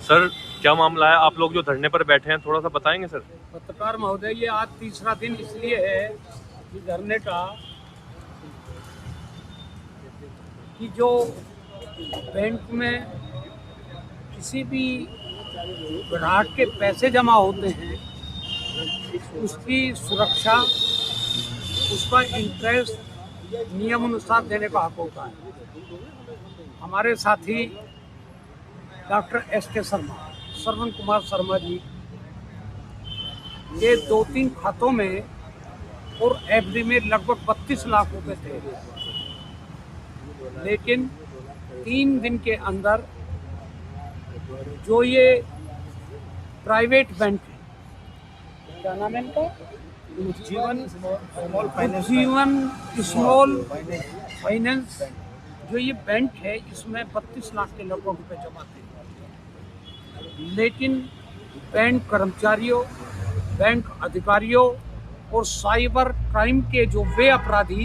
Sir, क्या मामला है? आप लोग जो धरने पर बैठे हैं, थोड़ा सा बताएंगे सर? पत्रकार महोदय, ये आज तीसरा दिन इसलिए है कि धरने का कि जो बैंक में किसी भी ग्राहक के पैसे जमा होते हैं उसकी सुरक्षा, उसका इंटरेस्ट नियम अनुसार देने का हक होता है। हमारे साथी डॉक्टर एस.के. शर्मा, श्रवण कुमार शर्मा जी के 2-3 खातों में और एफडी में लगभग 32 लाख रुपए थे, लेकिन 3 दिन के अंदर जो ये प्राइवेट बैंक है, क्या नाम है इनका, जीवन स्मॉल फाइनेंस, जो ये बैंक है, इसमें 32 लाख के लगभग रुपए जमा थे। लेकिन बैंक कर्मचारियों, बैंक अधिकारियों और साइबर क्राइम के जो वे अपराधी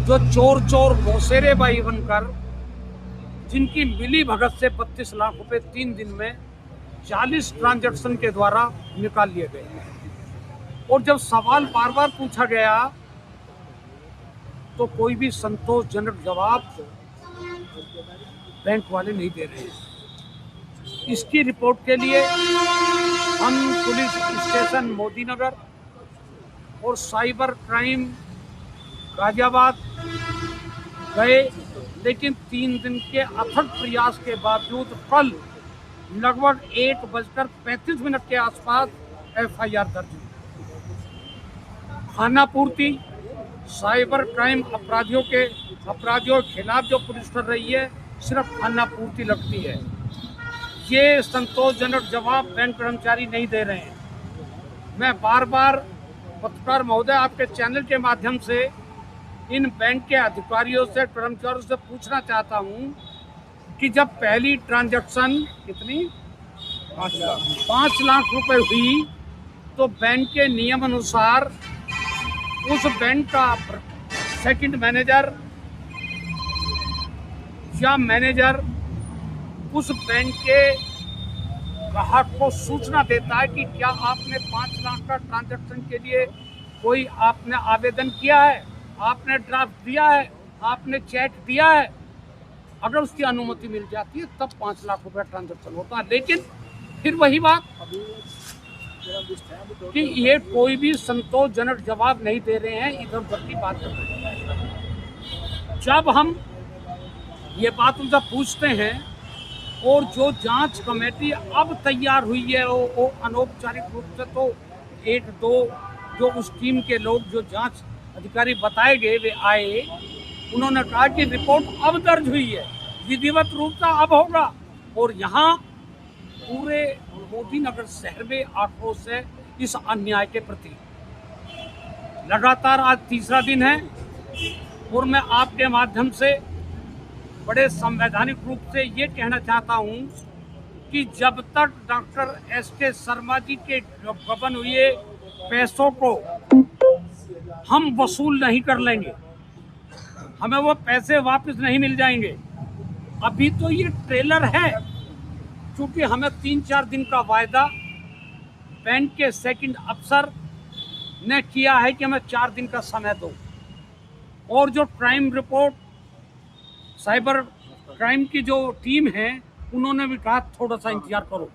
जो चोर मौसेरेबाई बनकर जिनकी मिली भगत से 32 लाख रुपए 3 दिन में 40 ट्रांजैक्शन के द्वारा निकाल लिए गए। और जब सवाल बार बार पूछा गया तो कोई भी संतोषजनक जवाब बैंक वाले नहीं दे रहे हैं। इसकी रिपोर्ट के लिए हम पुलिस स्टेशन मोदीनगर और साइबर क्राइम गाजियाबाद गए, लेकिन 3 दिन के अथक प्रयास के बावजूद कल लगभग 1:35 के आसपास FIR दर्ज हुई। खानापूर्ति साइबर क्राइम अपराधियों के खिलाफ जो पुलिस कर रही है, सिर्फ खानापूर्ति लगती है। ये संतोषजनक जवाब बैंक कर्मचारी नहीं दे रहे हैं। मैं बार बार पत्रकार महोदय आपके चैनल के माध्यम से इन बैंक के अधिकारियों से, कर्मचारियों से पूछना चाहता हूं कि जब पहली ट्रांजैक्शन कितनी 5 लाख रुपए हुई तो बैंक के नियम अनुसार उस बैंक का सेकंड मैनेजर या मैनेजर उस बैंक के ग्राहक को सूचना देता है कि क्या आपने 5 लाख का ट्रांजैक्शन के लिए कोई आपने आवेदन किया है, आपने ड्राफ्ट दिया है, आपने चेक दिया है। अगर उसकी अनुमति मिल जाती है तब 5 लाख रुपए ट्रांजैक्शन होता है। लेकिन फिर वही बात कि ये कोई भी संतोषजनक जवाब नहीं दे रहे हैं, इधर उधर की बात कर रहे हैं। जब हम ये बात उनसे पूछते हैं और जो जांच कमेटी अब तैयार हुई है वो अनौपचारिक रूप से तो 1-2 जो उस टीम के लोग जो जांच अधिकारी बताए गए वे आए, उन्होंने कहा कि रिपोर्ट अब दर्ज हुई है, विधिवत रूप से अब होगा। और यहाँ पूरे मोदीनगर शहर में आक्रोश है इस अन्याय के प्रति। लगातार आज तीसरा दिन है और मैं आपके माध्यम से बड़े संवैधानिक रूप से ये कहना चाहता हूँ कि जब तक डॉक्टर एस.के. शर्मा जी के गबन हुए पैसों को हम वसूल नहीं कर लेंगे, हमें वो पैसे वापस नहीं मिल जाएंगे। अभी तो ये ट्रेलर है, क्योंकि हमें 3-4 दिन का वायदा बैंक के सेकंड अफसर ने किया है कि हमें 4 दिन का समय दो। और जो क्राइम रिपोर्ट साइबर क्राइम की जो टीम है, उन्होंने भी कहा थोड़ा सा इंतजार करो।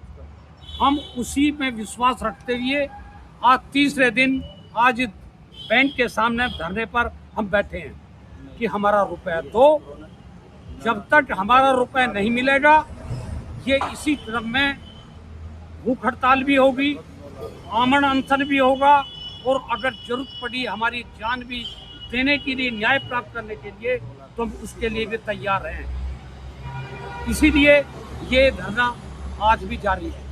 हम उसी में विश्वास रखते हुए आज तीसरे दिन आज बैंक के सामने धरने पर हम बैठे हैं कि हमारा रुपया दो। जब तक हमारा रुपया नहीं मिलेगा ये इसी क्रम में भूख हड़ताल भी होगी, आमरण अनशन भी होगा, और अगर जरूरत पड़ी हमारी जान भी देने के लिए, न्याय प्राप्त करने के लिए, तो हम उसके लिए भी तैयार हैं। इसीलिए ये धरना आज भी जारी है।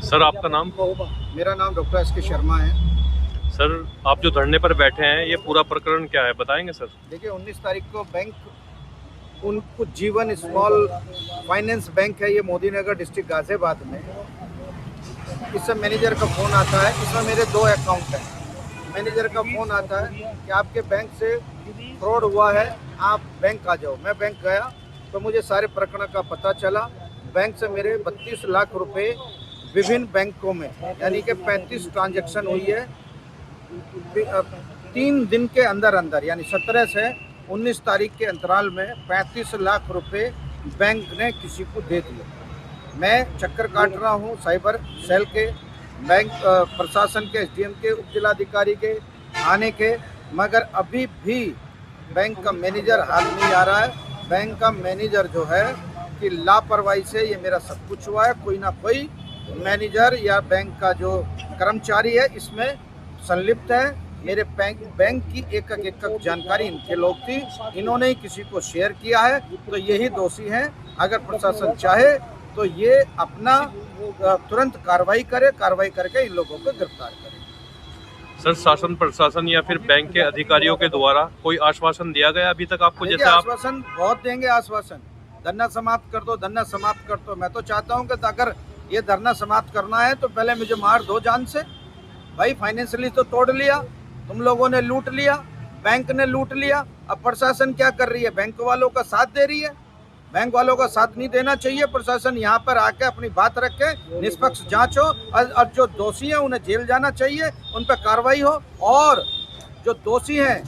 सर, आपका नाम? मेरा नाम डॉक्टर एस.के. शर्मा है। सर आप जो धरने पर बैठे हैं ये पूरा प्रकरण क्या है बताएंगे सर? देखिए 19 तारीख को bank Ujjivan small finance bank है, ये मोदी नगर डिस्ट्रिक्ट गाजियाबाद में। इससे मैनेजर का फ़ोन आता है, इसमें मेरे 2 अकाउंट हैं। मैनेजर का फ़ोन आता है कि आपके बैंक से फ्रॉड हुआ है, आप बैंक आ जाओ। मैं बैंक गया तो मुझे सारे प्रकरण का पता चला। बैंक से मेरे 32 लाख रुपए विभिन्न बैंकों में, यानी कि 35 ट्रांजैक्शन हुई है 3 दिन के अंदर अंदर, यानी 17 से 19 तारीख के अंतराल में 35 लाख रुपए बैंक ने किसी को दे दिए। मैं चक्कर काट रहा हूँ साइबर सेल के, बैंक प्रशासन के, एसडीएम के, उप जिलाधिकारी के, थाने के, मगर अभी भी बैंक का मैनेजर हाथ नहीं आ रहा है। बैंक का मैनेजर जो है कि लापरवाही से ये मेरा सब कुछ हुआ है। कोई ना कोई मैनेजर या बैंक का जो कर्मचारी है इसमें संलिप्त है। मेरे बैंक की एक जानकारी इनके लोग थी, इन्होंने ही किसी को शेयर किया है, तो यही दोषी हैं। अगर प्रशासन चाहे तो ये अपना तुरंत कार्रवाई करे, कार्रवाई करके इन लोगों को गिरफ्तार करे। सर शासन प्रशासन या फिर बैंक के अधिकारियों के द्वारा कोई आश्वासन दिया गया अभी तक आपको? जैसे आप आश्वासन बहुत देंगे, आश्वासन धरना समाप्त कर दो, धरना समाप्त कर दो। मैं तो चाहता हूँ कि अगर ये धरना समाप्त करना है तो पहले मुझे मार दो जान से। भाई फाइनेंशियली तो तोड़ लिया, तुम लोगों ने लूट लिया, बैंक ने लूट लिया। अब प्रशासन क्या कर रही है? बैंक वालों का साथ दे रही है। बैंक वालों का साथ नहीं देना चाहिए। प्रशासन यहाँ पर आके अपनी बात रखे, निष्पक्ष जांच हो और जो दोषी हैं उन्हें जेल जाना चाहिए, उन पर कार्रवाई हो, और जो दोषी हैं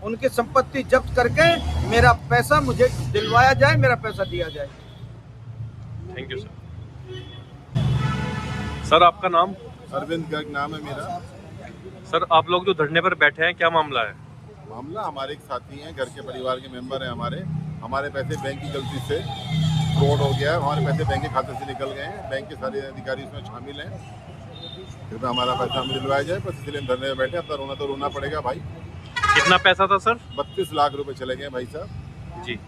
उनकी संपत्ति जब्त करके मेरा पैसा मुझे दिलवाया जाए, मेरा पैसा दिया जाए। Thank you sir. सर आपका नाम? अरविंद गर्ग नाम है मेरा। सर आप लोग जो धरने पर बैठे हैं क्या मामला है? मामला हमारे एक साथी हैं, घर के परिवार के मेंबर हैं हमारे पैसे बैंक की गलती से फ्रॉड हो गया है। हमारे पैसे बैंक के खाते से निकल गए हैं। बैंक के सारे अधिकारी इसमें शामिल हैं। कृपया हमारा पैसा हमें दिलवाया जाए, बस इसलिए हम धरने में बैठे। अब तो रोना पड़ेगा भाई। कितना पैसा था सर? 32 लाख रुपए चले गए भाई साहब जी,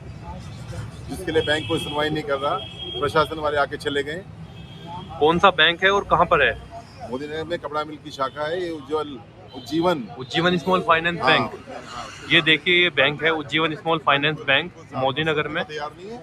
जिसके लिए बैंक कोई सुनवाई नहीं कर रहा। प्रशासन वाले आके चले गए। कौन सा बैंक है और कहाँ पर है? मोदी नगर में कपड़ा मिल की शाखा है, ये उज्जीवन स्मॉल फाइनेंस हाँ। बैंक। ये देखिए ये बैंक है Ujjivan small finance bank Modi Nagar में। तैयार नहीं है।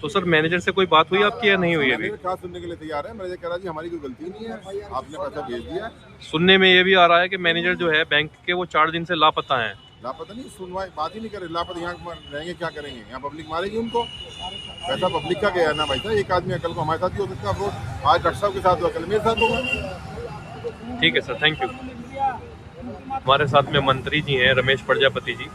तो सर मैनेजर से कोई बात हुई आपकी या नहीं हुई अभी? मैनेजर कहाँ सुनने के लिए तैयार है? मैनेजर कह रहा जी हमारी कोई गलती नहीं है, आपने पैसा भेज दिया। सुनने में ये भी आ रहा है कि मैनेजर जो है बैंक के वो 4 दिन से लापता हैं। लापता नहीं, सुनवाई बात ही नहीं करे। लापता यहाँ रहेंगे, क्या करेंगे? यहाँ पब्लिक मारेगी उनको। पैसा पब्लिक का गया है ना भाई साहब। एक आदमी कल को हमारे साथ भी हो सकता है, आज डॉक्टर साहब के साथ हुआ, कल मेरे साथ होगा। ठीक है सर, थैंक यू। हमारे साथ में मंत्री जी हैं रमेश प्रजापति जी।